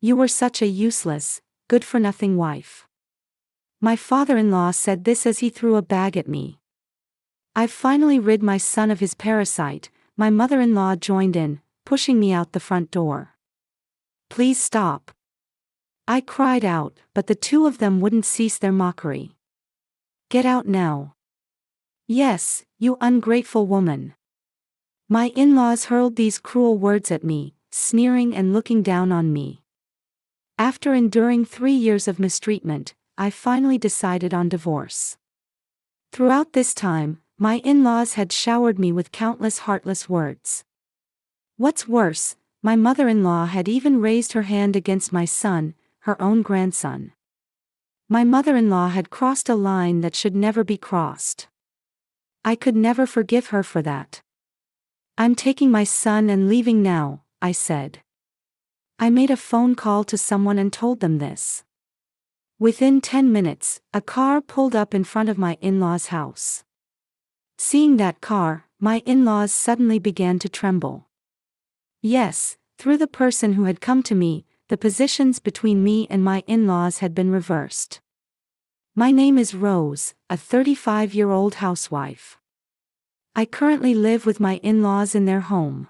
You were such a useless, good-for-nothing wife. My father-in-law said this as he threw a bag at me. I've finally rid my son of his parasite, my mother-in-law joined in, pushing me out the front door. Please stop. I cried out, but the two of them wouldn't cease their mockery. Get out now. Yes, you ungrateful woman. My in-laws hurled these cruel words at me, sneering and looking down on me. After enduring 3 years of mistreatment, I finally decided on divorce. Throughout this time, my in-laws had showered me with countless heartless words. What's worse, my mother-in-law had even raised her hand against my son, her own grandson. My mother-in-law had crossed a line that should never be crossed. I could never forgive her for that. I'm taking my son and leaving now, I said. I made a phone call to someone and told them this. Within 10 minutes, a car pulled up in front of my in-laws' house. Seeing that car, my in-laws suddenly began to tremble. Yes, through the person who had come to me, the positions between me and my in-laws had been reversed. My name is Rose, a 35-year-old housewife. I currently live with my in-laws in their home.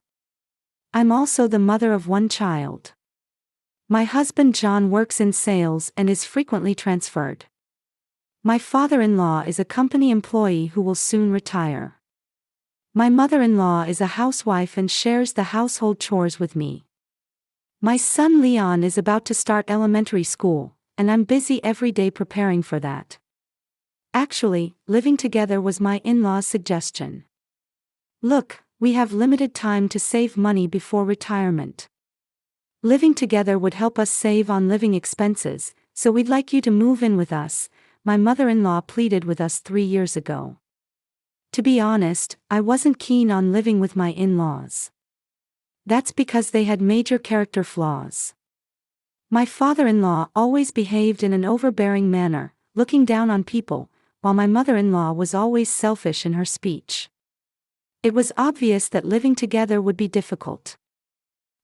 I'm also the mother of one child. My husband John works in sales and is frequently transferred. My father-in-law is a company employee who will soon retire. My mother-in-law is a housewife and shares the household chores with me. My son Leon is about to start elementary school, and I'm busy every day preparing for that. Actually, living together was my in-laws' suggestion. Look, we have limited time to save money before retirement. Living together would help us save on living expenses, so we'd like you to move in with us, my mother-in-law pleaded with us 3 years ago. To be honest, I wasn't keen on living with my in-laws. That's because they had major character flaws. My father-in-law always behaved in an overbearing manner, looking down on people, while my mother-in-law was always selfish in her speech. It was obvious that living together would be difficult.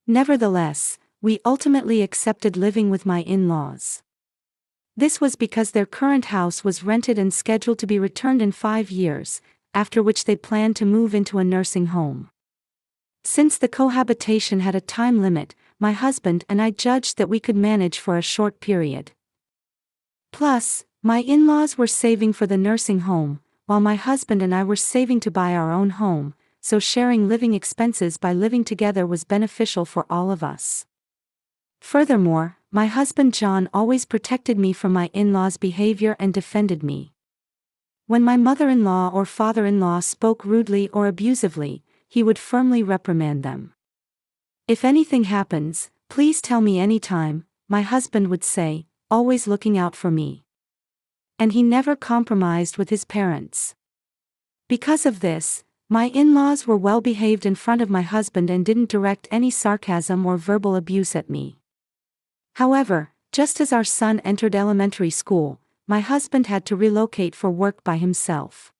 Nevertheless, we ultimately accepted living with my in-laws. This was because their current house was rented and scheduled to be returned in 5 years, after which they planned to move into a nursing home. Since the cohabitation had a time limit, my husband and I judged that we could manage for a short period. Plus, my in-laws were saving for the nursing home, while my husband and I were saving to buy our own home, so sharing living expenses by living together was beneficial for all of us. Furthermore, my husband John always protected me from my in-laws' behavior and defended me. When my mother-in-law or father-in-law spoke rudely or abusively, he would firmly reprimand them. If anything happens, please tell me anytime, my husband would say, always looking out for me. And he never compromised with his parents. Because of this, my in-laws were well behaved in front of my husband and didn't direct any sarcasm or verbal abuse at me. However, just as our son entered elementary school, my husband had to relocate for work by himself.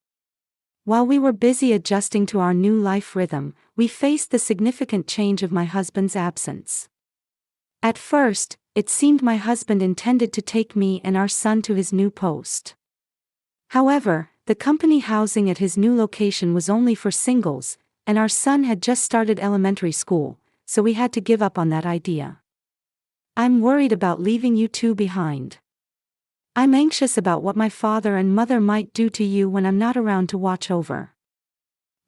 While we were busy adjusting to our new life rhythm, we faced the significant change of my husband's absence. At first, it seemed my husband intended to take me and our son to his new post. However, the company housing at his new location was only for singles, and our son had just started elementary school, so we had to give up on that idea. I'm worried about leaving you two behind. I'm anxious about what my father and mother might do to you when I'm not around to watch over.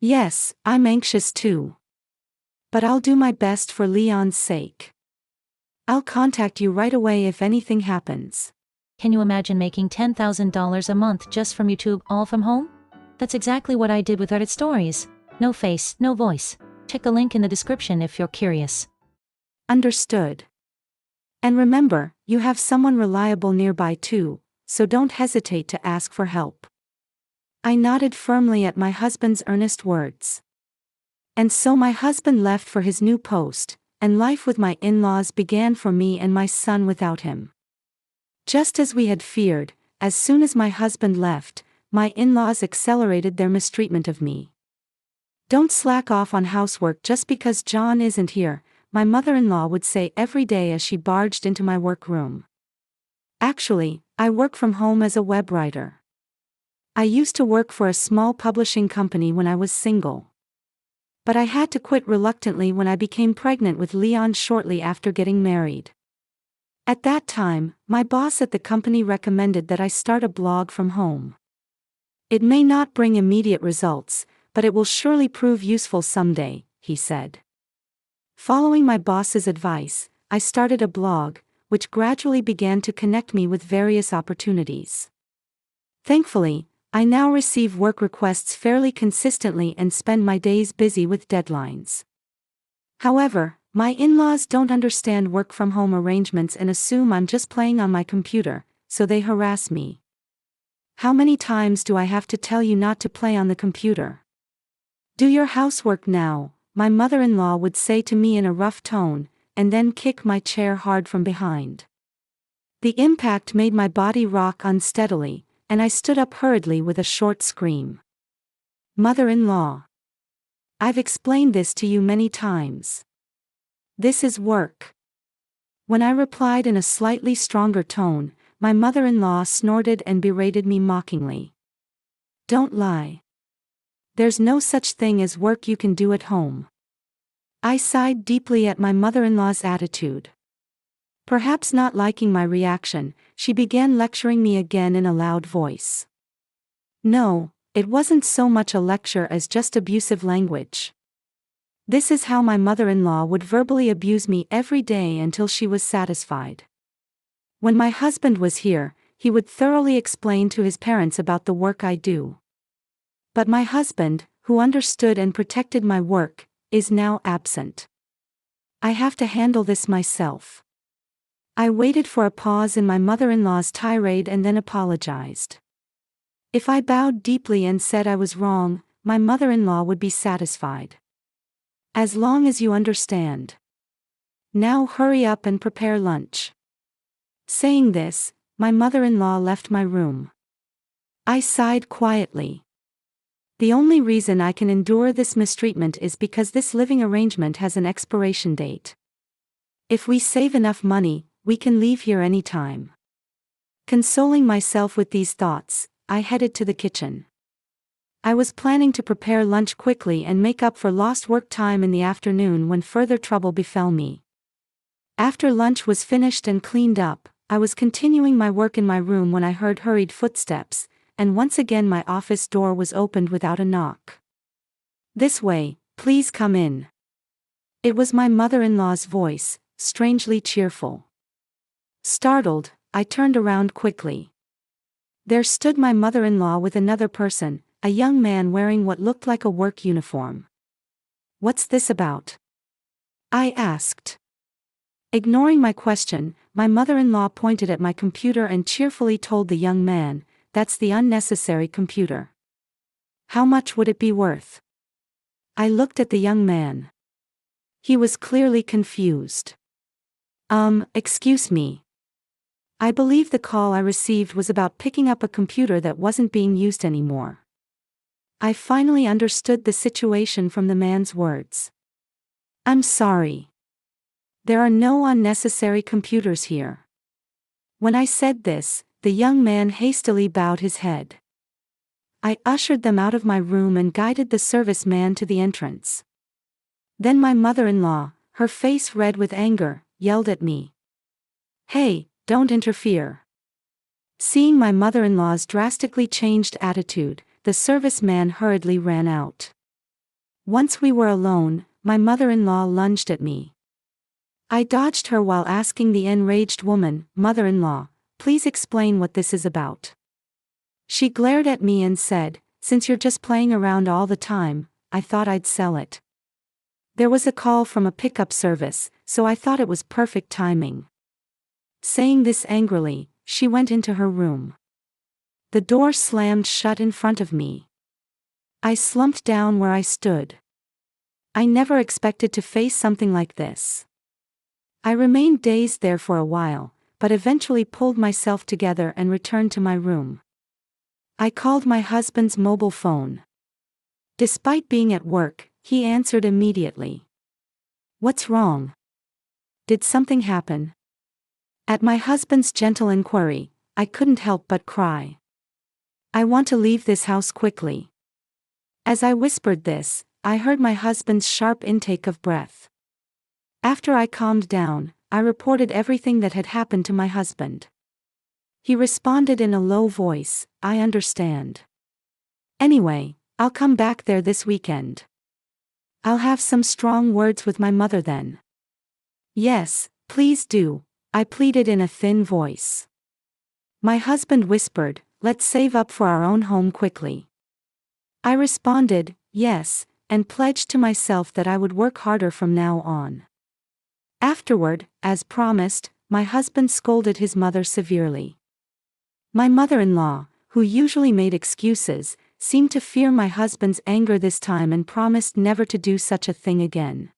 Yes, I'm anxious too. But I'll do my best for Leon's sake. I'll contact you right away if anything happens. Can you imagine making $10,000 a month just from YouTube, all from home? That's exactly what I did with Reddit stories. No face, no voice. Check the link in the description if you're curious. Understood. And remember, you have someone reliable nearby too, so don't hesitate to ask for help. I nodded firmly at my husband's earnest words. And so my husband left for his new post, and life with my in-laws began for me and my son without him. Just as we had feared, as soon as my husband left, my in-laws accelerated their mistreatment of me. Don't slack off on housework just because John isn't here, my mother-in-law would say every day as she barged into my workroom. Actually, I work from home as a web writer. I used to work for a small publishing company when I was single. But I had to quit reluctantly when I became pregnant with Leon shortly after getting married. At that time, my boss at the company recommended that I start a blog from home. It may not bring immediate results, but it will surely prove useful someday, he said. Following my boss's advice, I started a blog, which gradually began to connect me with various opportunities. Thankfully, I now receive work requests fairly consistently and spend my days busy with deadlines. However, my in-laws don't understand work-from-home arrangements and assume I'm just playing on my computer, so they harass me. How many times do I have to tell you not to play on the computer? Do your housework now, my mother-in-law would say to me in a rough tone, and then kick my chair hard from behind. The impact made my body rock unsteadily, and I stood up hurriedly with a short scream. Mother-in-law. I've explained this to you many times. This is work. When I replied in a slightly stronger tone, my mother-in-law snorted and berated me mockingly. Don't lie. There's no such thing as work you can do at home. I sighed deeply at my mother-in-law's attitude. Perhaps not liking my reaction, she began lecturing me again in a loud voice. No, it wasn't so much a lecture as just abusive language. This is how my mother-in-law would verbally abuse me every day until she was satisfied. When my husband was here, he would thoroughly explain to his parents about the work I do. But my husband, who understood and protected my work, is now absent. I have to handle this myself. I waited for a pause in my mother-in-law's tirade and then apologized. If I bowed deeply and said I was wrong, my mother-in-law would be satisfied. As long as you understand. Now hurry up and prepare lunch. Saying this, my mother-in-law left my room. I sighed quietly. The only reason I can endure this mistreatment is because this living arrangement has an expiration date. If we save enough money, we can leave here any time. Consoling myself with these thoughts, I headed to the kitchen. I was planning to prepare lunch quickly and make up for lost work time in the afternoon when further trouble befell me. After lunch was finished and cleaned up, I was continuing my work in my room when I heard hurried footsteps, and once again my office door was opened without a knock. This way, please come in. It was my mother-in-law's voice, strangely cheerful. Startled, I turned around quickly. There stood my mother-in-law with another person, a young man wearing what looked like a work uniform. What's this about? I asked. Ignoring my question, my mother-in-law pointed at my computer and cheerfully told the young man, "That's the unnecessary computer. How much would it be worth?" I looked at the young man. He was clearly confused. Excuse me. I believe the call I received was about picking up a computer that wasn't being used anymore. I finally understood the situation from the man's words. I'm sorry. There are no unnecessary computers here. When I said this, the young man hastily bowed his head. I ushered them out of my room and guided the serviceman to the entrance. Then my mother-in-law, her face red with anger, yelled at me. Hey, don't interfere. Seeing my mother-in-law's drastically changed attitude, the serviceman hurriedly ran out. Once we were alone, my mother-in-law lunged at me. I dodged her while asking the enraged woman, "Mother-in-law, please explain what this is about." She glared at me and said, "Since you're just playing around all the time, I thought I'd sell it." There was a call from a pickup service, so I thought it was perfect timing. Saying this angrily, she went into her room. The door slammed shut in front of me. I slumped down where I stood. I never expected to face something like this. I remained dazed there for a while, but eventually pulled myself together and returned to my room. I called my husband's mobile phone. Despite being at work, he answered immediately. "What's wrong?" Did something happen? At my husband's gentle inquiry, I couldn't help but cry. I want to leave this house quickly. As I whispered this, I heard my husband's sharp intake of breath. After I calmed down, I reported everything that had happened to my husband. He responded in a low voice, "I understand. Anyway, I'll come back there this weekend. I'll have some strong words with my mother then." "Yes, please do," I pleaded in a thin voice. My husband whispered, "Let's save up for our own home quickly." I responded, "Yes," and pledged to myself that I would work harder from now on. Afterward, as promised, my husband scolded his mother severely. My mother-in-law, who usually made excuses, seemed to fear my husband's anger this time and promised never to do such a thing again.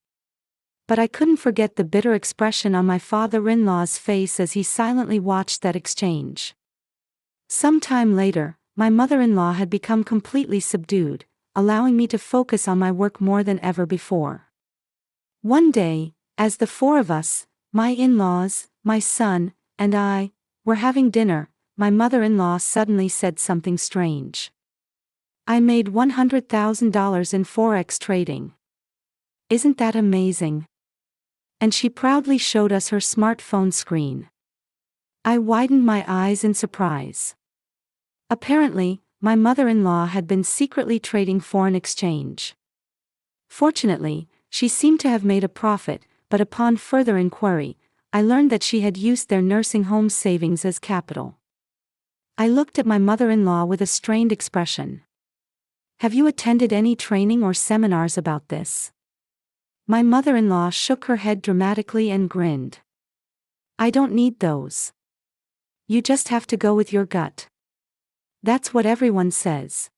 But I couldn't forget the bitter expression on my father-in-law's face as he silently watched that exchange. Some time later, my mother-in-law had become completely subdued, allowing me to focus on my work more than ever before. One day, as the four of us, my in-laws, my son, and I, were having dinner, my mother-in-law suddenly said something strange. "I made $100,000 in Forex trading. Isn't that amazing?" And she proudly showed us her smartphone screen. I widened my eyes in surprise. Apparently, my mother-in-law had been secretly trading foreign exchange. Fortunately, she seemed to have made a profit, but upon further inquiry, I learned that she had used their nursing home savings as capital. I looked at my mother-in-law with a strained expression. "Have you attended any training or seminars about this?" My mother-in-law shook her head dramatically and grinned. "I don't need those. You just have to go with your gut. That's what everyone says."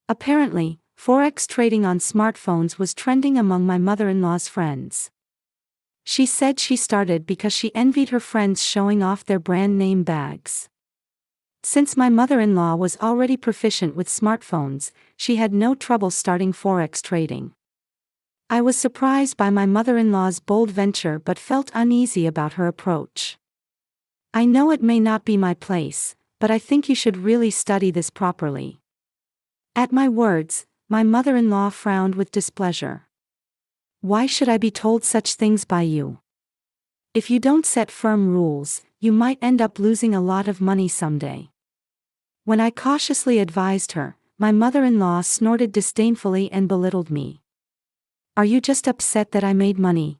Apparently, Forex trading on smartphones was trending among my mother-in-law's friends. She said she started because she envied her friends showing off their brand name bags. Since my mother-in-law was already proficient with smartphones, she had no trouble starting Forex trading. I was surprised by my mother-in-law's bold venture but felt uneasy about her approach. "I know it may not be my place, but I think you should really study this properly." At my words, my mother-in-law frowned with displeasure. "Why should I be told such things by you? If you don't set firm rules, you might end up losing a lot of money someday." When I cautiously advised her, my mother-in-law snorted disdainfully and belittled me. "Are you just upset that I made money?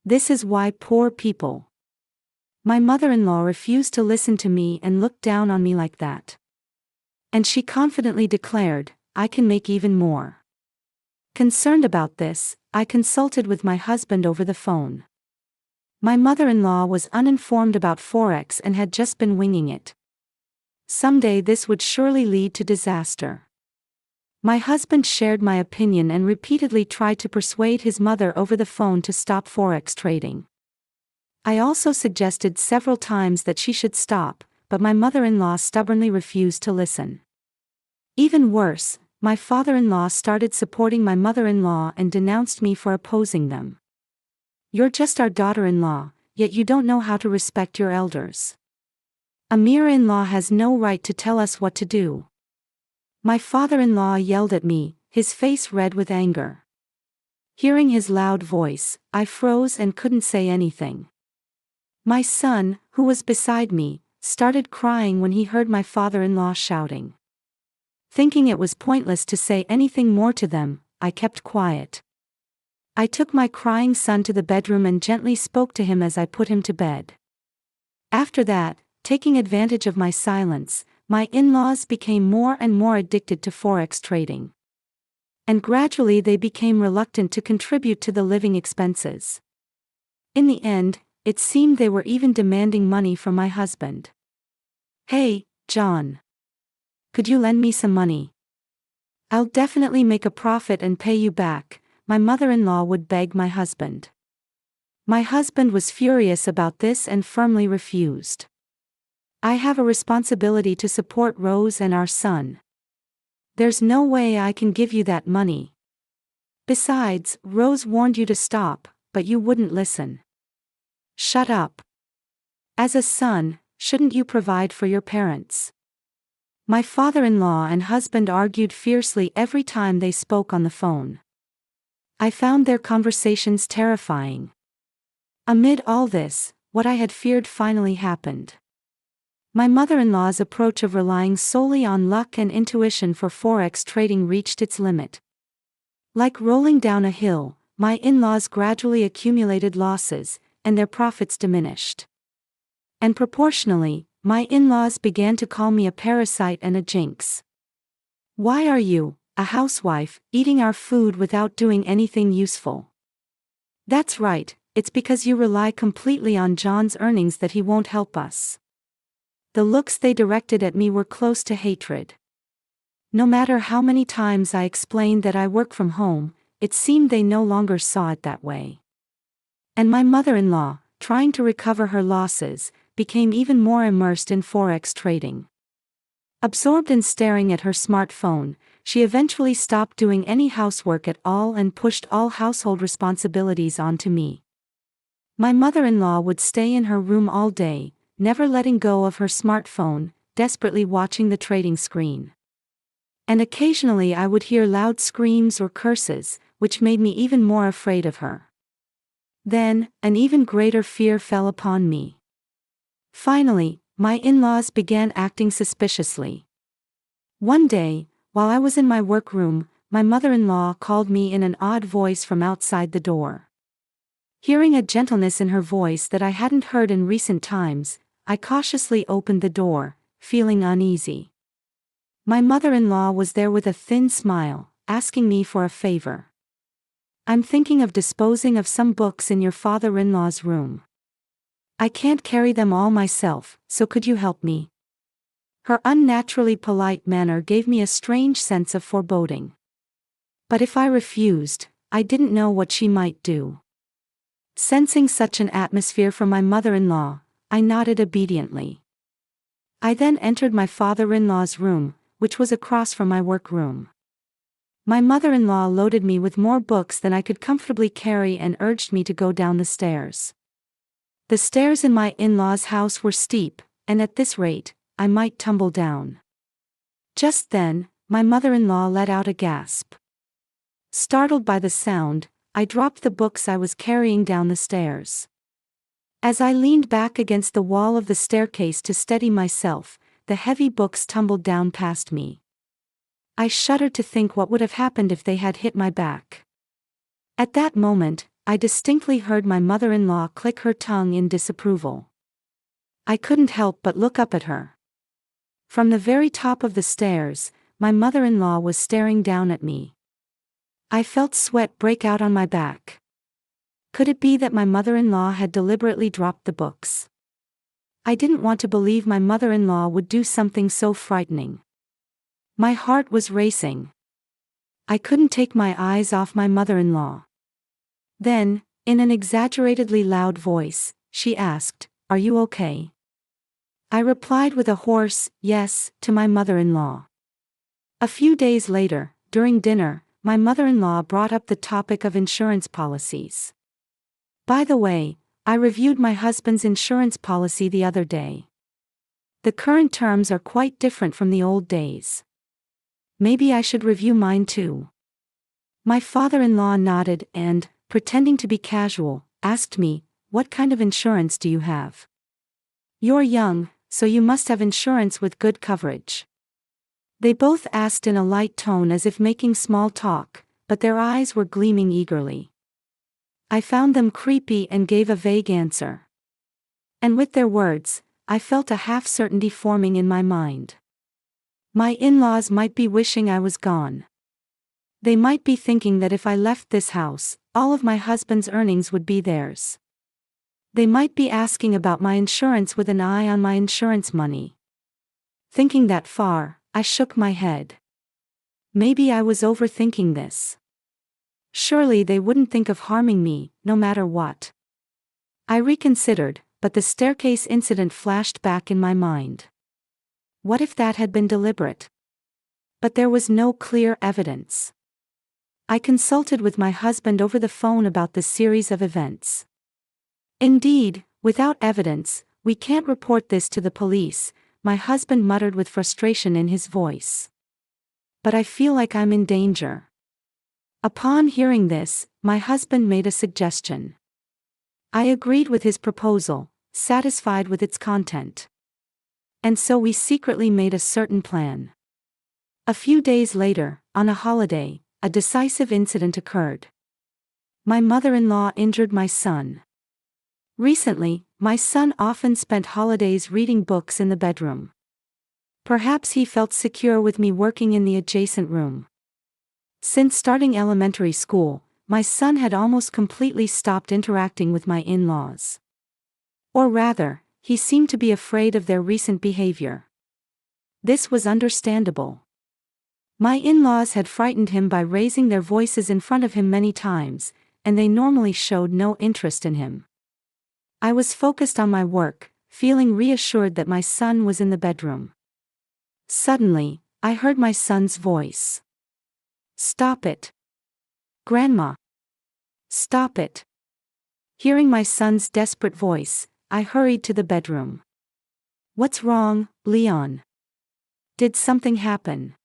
This is why poor people." My mother-in-law refused to listen to me and looked down on me like that. And she confidently declared, "I can make even more." Concerned about this, I consulted with my husband over the phone. My mother-in-law was uninformed about Forex and had just been winging it. Someday this would surely lead to disaster. My husband shared my opinion and repeatedly tried to persuade his mother over the phone to stop Forex trading. I also suggested several times that she should stop, but my mother-in-law stubbornly refused to listen. Even worse, my father-in-law started supporting my mother-in-law and denounced me for opposing them. "You're just our daughter-in-law, yet you don't know how to respect your elders. A mere in-law has no right to tell us what to do." My father-in-law yelled at me, his face red with anger. Hearing his loud voice, I froze and couldn't say anything. My son, who was beside me, started crying when he heard my father-in-law shouting. Thinking it was pointless to say anything more to them, I kept quiet. I took my crying son to the bedroom and gently spoke to him as I put him to bed. After that, taking advantage of my silence, my in-laws became more and more addicted to Forex trading. And gradually they became reluctant to contribute to the living expenses. In the end, it seemed they were even demanding money from my husband. "Hey, John. Could you lend me some money? I'll definitely make a profit and pay you back," my mother-in-law would beg my husband. My husband was furious about this and firmly refused. "I have a responsibility to support Rose and our son. There's no way I can give you that money. Besides, Rose warned you to stop, but you wouldn't listen." Shut up. As a son, shouldn't you provide for your parents? My father-in-law and husband argued fiercely every time they spoke on the phone. I found their conversations terrifying. Amid all this, what I had feared finally happened. My mother-in-law's approach of relying solely on luck and intuition for forex trading reached its limit. Like rolling down a hill, my in-laws gradually accumulated losses, and their profits diminished. And proportionally, my in-laws began to call me a parasite and a jinx. Why are you, a housewife, eating our food without doing anything useful? That's right, it's because you rely completely on John's earnings that he won't help us. The looks they directed at me were close to hatred. No matter how many times I explained that I work from home, it seemed they no longer saw it that way. And my mother-in-law, trying to recover her losses, became even more immersed in forex trading. Absorbed in staring at her smartphone, she eventually stopped doing any housework at all and pushed all household responsibilities onto me. My mother-in-law would stay in her room all day, never letting go of her smartphone, desperately watching the trading screen. And occasionally I would hear loud screams or curses, which made me even more afraid of her. Then, an even greater fear fell upon me. Finally, my in-laws began acting suspiciously. One day, while I was in my workroom, my mother-in-law called me in an odd voice from outside the door. Hearing a gentleness in her voice that I hadn't heard in recent times, I cautiously opened the door, feeling uneasy. My mother-in-law was there with a thin smile, asking me for a favor. I'm thinking of disposing of some books in your father-in-law's room. I can't carry them all myself, so could you help me? Her unnaturally polite manner gave me a strange sense of foreboding. But if I refused, I didn't know what she might do. Sensing such an atmosphere from my mother-in-law, I nodded obediently. I then entered my father-in-law's room, which was across from my workroom. My mother-in-law loaded me with more books than I could comfortably carry and urged me to go down the stairs. The stairs in my in-laws' house were steep, and at this rate, I might tumble down. Just then, my mother-in-law let out a gasp. Startled by the sound, I dropped the books I was carrying down the stairs. As I leaned back against the wall of the staircase to steady myself, the heavy books tumbled down past me. I shuddered to think what would have happened if they had hit my back. At that moment, I distinctly heard my mother-in-law click her tongue in disapproval. I couldn't help but look up at her. From the very top of the stairs, my mother-in-law was staring down at me. I felt sweat break out on my back. Could it be that my mother-in-law had deliberately dropped the books? I didn't want to believe my mother-in-law would do something so frightening. My heart was racing. I couldn't take my eyes off my mother-in-law. Then, in an exaggeratedly loud voice, she asked, "Are you okay?" I replied with a hoarse, yes, to my mother-in-law. A few days later, during dinner, my mother-in-law brought up the topic of insurance policies. By the way, I reviewed my husband's insurance policy the other day. The current terms are quite different from the old days. Maybe I should review mine too. My father-in-law nodded and, pretending to be casual, asked me, "What kind of insurance do you have?" "You're young, so you must have insurance with good coverage." They both asked in a light tone as if making small talk, but their eyes were gleaming eagerly. I found them creepy and gave a vague answer. And with their words, I felt a half-certainty forming in my mind. My in-laws might be wishing I was gone. They might be thinking that if I left this house, all of my husband's earnings would be theirs. They might be asking about my insurance with an eye on my insurance money. Thinking that far, I shook my head. Maybe I was overthinking this. Surely they wouldn't think of harming me, no matter what. I reconsidered, but the staircase incident flashed back in my mind. What if that had been deliberate? But there was no clear evidence. I consulted with my husband over the phone about the series of events. Indeed, Without evidence, we can't report this to the police, my husband muttered with frustration in his voice. But I feel like I'm in danger. Upon hearing this, my husband made a suggestion. I agreed with his proposal, satisfied with its content. And so we secretly made a certain plan. A few days later, on a holiday, a decisive incident occurred. My mother-in-law injured my son. Recently, my son often spent holidays reading books in the bedroom. Perhaps he felt secure with me working in the adjacent room. Since starting elementary school, my son had almost completely stopped interacting with my in-laws. Or rather, he seemed to be afraid of their recent behavior. This was understandable. My in-laws had frightened him by raising their voices in front of him many times, and they normally showed no interest in him. I was focused on my work, feeling reassured that my son was in the bedroom. Suddenly, I heard my son's voice. "Stop it. Grandma. Stop it." Hearing my son's desperate voice, I hurried to the bedroom. "What's wrong, Leon? Did something happen?"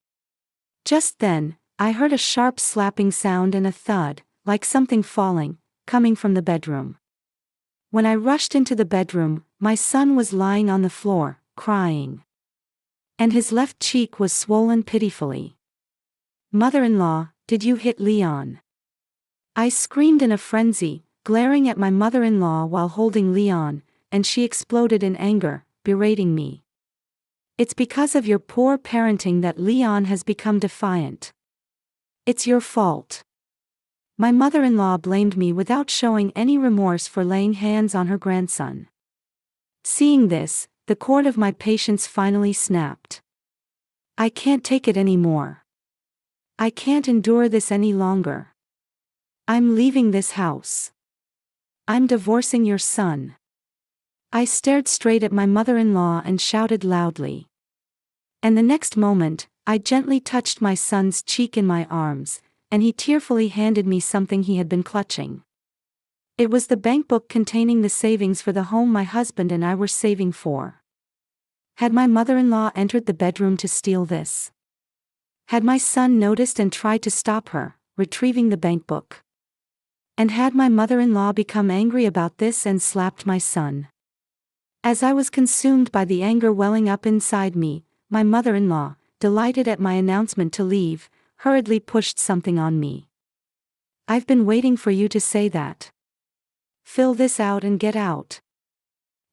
Just then, I heard a sharp slapping sound and a thud, like something falling, coming from the bedroom. When I rushed into the bedroom, my son was lying on the floor, crying. And his left cheek was swollen pitifully. "Mother-in-law, did you hit Leon?" I screamed in a frenzy, glaring at my mother-in-law while holding Leon, and she exploded in anger, berating me. "It's because of your poor parenting that Leon has become defiant. It's your fault." My mother-in-law blamed me without showing any remorse for laying hands on her grandson. Seeing this, the cord of my patience finally snapped. "I can't take it anymore. I can't endure this any longer. I'm leaving this house. I'm divorcing your son." I stared straight at my mother-in-law and shouted loudly. And the next moment, I gently touched my son's cheek in my arms, and he tearfully handed me something he had been clutching. It was the bank book containing the savings for the home my husband and I were saving for. Had my mother-in-law entered the bedroom to steal this? Had my son noticed and tried to stop her, retrieving the bank book? And had my mother-in-law become angry about this and slapped my son? As I was consumed by the anger welling up inside me, my mother-in-law, delighted at my announcement to leave, hurriedly pushed something on me. "I've been waiting for you to say that. Fill this out and get out."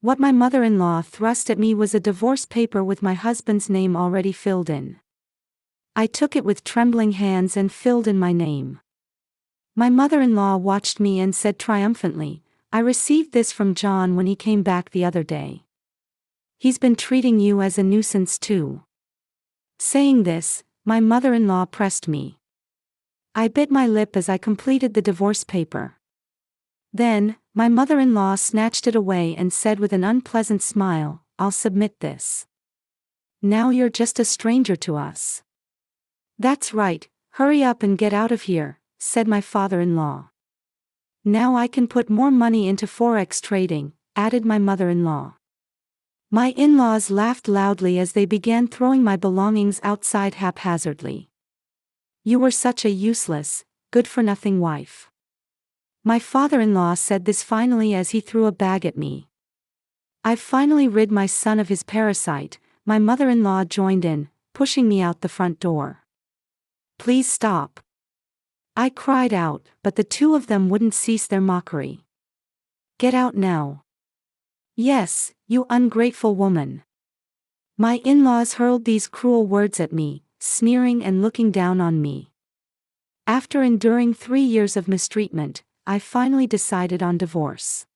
What my mother-in-law thrust at me was a divorce paper with my husband's name already filled in. I took it with trembling hands and filled in my name. My mother-in-law watched me and said triumphantly, "I received this from John when he came back the other day. He's been treating you as a nuisance too." Saying this, my mother-in-law pressed me. I bit my lip as I completed the divorce paper. Then, my mother-in-law snatched it away and said with an unpleasant smile, "I'll submit this. Now you're just a stranger to us." "That's right, hurry up and get out of here," said my father-in-law. "Now I can put more money into forex trading," added my mother-in-law. My in-laws laughed loudly as they began throwing my belongings outside haphazardly. "You were such a useless, good-for-nothing wife." My father-in-law said this finally as he threw a bag at me. "I've finally rid my son of his parasite," my mother-in-law joined in, pushing me out the front door. "Please stop." I cried out, but the two of them wouldn't cease their mockery. "Get out now." "Yes, you ungrateful woman." My in-laws hurled these cruel words at me, sneering and looking down on me. After enduring 3 years of mistreatment, I finally decided on divorce.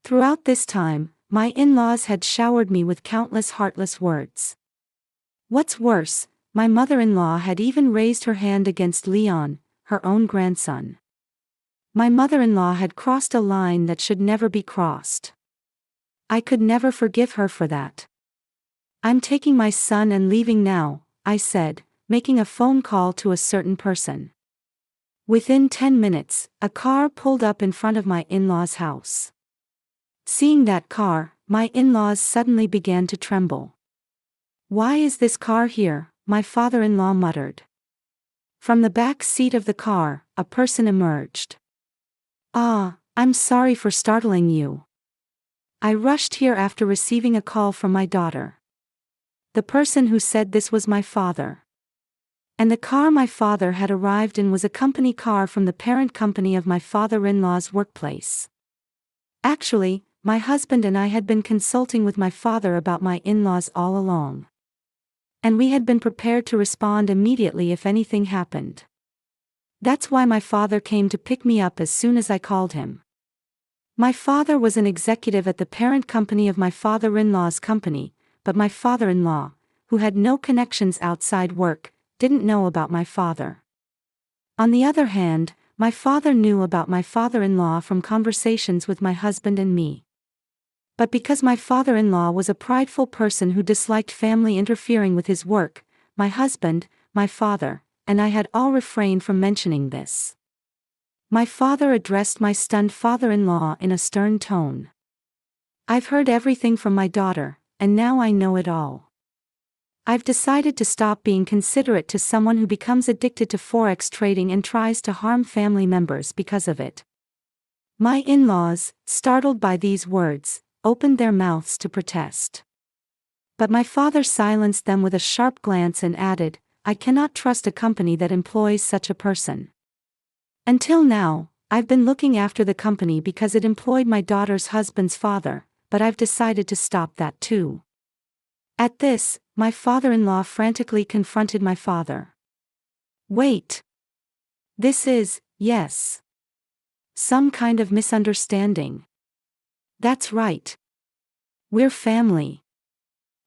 Throughout this time, my in-laws had showered me with countless heartless words. What's worse, my mother-in-law had even raised her hand against Leon, her own grandson. My mother-in-law had crossed a line that should never be crossed. I could never forgive her for that. "I'm taking my son and leaving now," I said, making a phone call to a certain person. Within 10 minutes, a car pulled up in front of my in-laws' house. Seeing that car, my in-laws suddenly began to tremble. "Why is this car here?" my father-in-law muttered. From the back seat of the car, a person emerged. "Ah, I'm sorry for startling you. I rushed here after receiving a call from my daughter." The person who said this was my father. And the car my father had arrived in was a company car from the parent company of my father-in-law's workplace. Actually, my husband and I had been consulting with my father about my in-laws all along. And we had been prepared to respond immediately if anything happened. That's why my father came to pick me up as soon as I called him. My father was an executive at the parent company of my father-in-law's company, but my father-in-law, who had no connections outside work, didn't know about my father. On the other hand, my father knew about my father-in-law from conversations with my husband and me. But because my father-in-law was a prideful person who disliked family interfering with his work, my husband, my father, and I had all refrained from mentioning this. My father addressed my stunned father-in-law in a stern tone. "I've heard everything from my daughter, and now I know it all. I've decided to stop being considerate to someone who becomes addicted to forex trading and tries to harm family members because of it." My in-laws, startled by these words, opened their mouths to protest. But my father silenced them with a sharp glance and added, "I cannot trust a company that employs such a person. Until now, I've been looking after the company because it employed my daughter's husband's father, but I've decided to stop that too." At this, my father-in-law frantically confronted my father. "Wait. This is, yes, some kind of misunderstanding. That's right. We're family.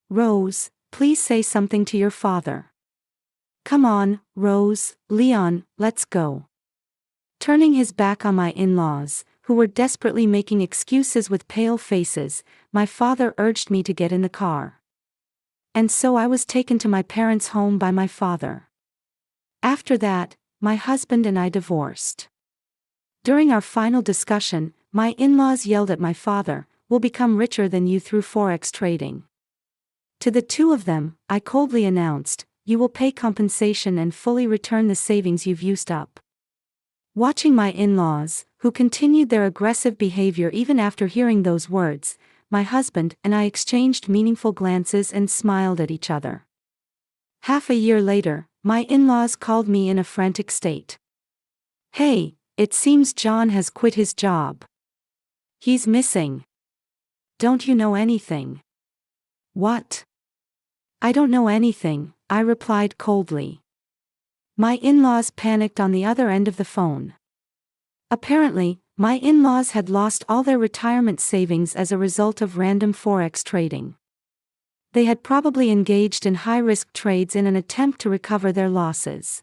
Rose, please say something to your father. Come on, Rose, Leon, let's go." Turning his back on my in-laws, who were desperately making excuses with pale faces, my father urged me to get in the car. And so I was taken to my parents' home by my father. After that, my husband and I divorced. During our final discussion, my in-laws yelled at my father, "We'll become richer than you through forex trading." To the two of them, I coldly announced, "You will pay compensation and fully return the savings you've used up." Watching my in-laws, who continued their aggressive behavior even after hearing those words, my husband and I exchanged meaningful glances and smiled at each other. Half a year later, my in-laws called me in a frantic state. "Hey, it seems John has quit his job. He's missing. Don't you know anything?" "What?" "I don't know anything," I replied coldly. My in-laws panicked on the other end of the phone. Apparently, my in-laws had lost all their retirement savings as a result of random forex trading. They had probably engaged in high-risk trades in an attempt to recover their losses.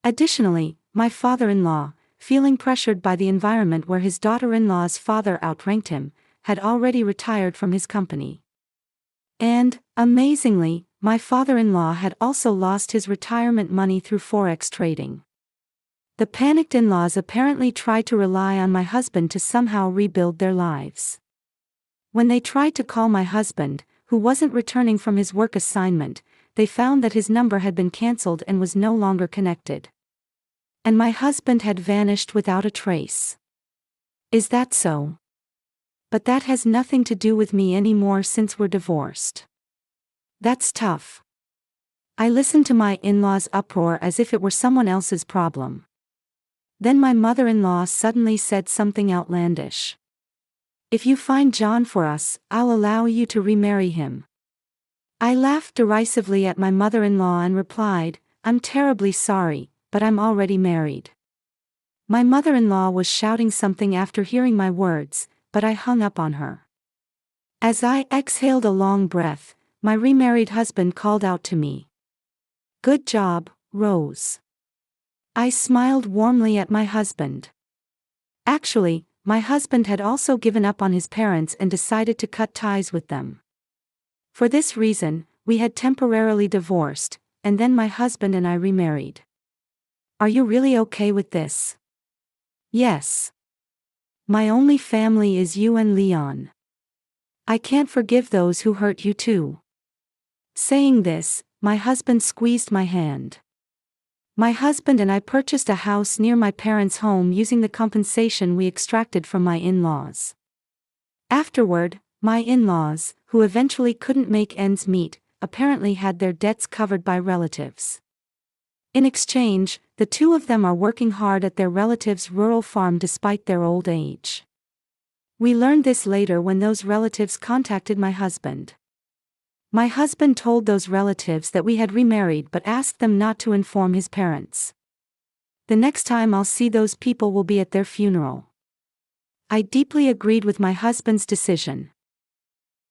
Additionally, my father-in-law, feeling pressured by the environment where his daughter-in-law's father outranked him, had already retired from his company. And, amazingly, my father-in-law had also lost his retirement money through forex trading. The panicked in-laws apparently tried to rely on my husband to somehow rebuild their lives. When they tried to call my husband, who wasn't returning from his work assignment, they found that his number had been cancelled and was no longer connected. And my husband had vanished without a trace. Is that so? But that has nothing to do with me anymore since we're divorced. That's tough. I listened to my in-laws' uproar as if it were someone else's problem. Then my mother-in-law suddenly said something outlandish. "If you find John for us, I'll allow you to remarry him." I laughed derisively at my mother-in-law and replied, "I'm terribly sorry, but I'm already married." My mother-in-law was shouting something after hearing my words, but I hung up on her. As I exhaled a long breath, my remarried husband called out to me. "Good job, Rose." I smiled warmly at my husband. Actually, my husband had also given up on his parents and decided to cut ties with them. For this reason, we had temporarily divorced, and then my husband and I remarried. Are you really okay with this? Yes. My only family is you and Leon. I can't forgive those who hurt you too. Saying this, my husband squeezed my hand. My husband and I purchased a house near my parents' home using the compensation we extracted from my in-laws. Afterward, my in-laws, who eventually couldn't make ends meet, apparently had their debts covered by relatives. In exchange, the two of them are working hard at their relatives' rural farm despite their old age. We learned this later when those relatives contacted my husband. My husband told those relatives that we had remarried but asked them not to inform his parents. The next time I'll see those people will be at their funeral. I deeply agreed with my husband's decision.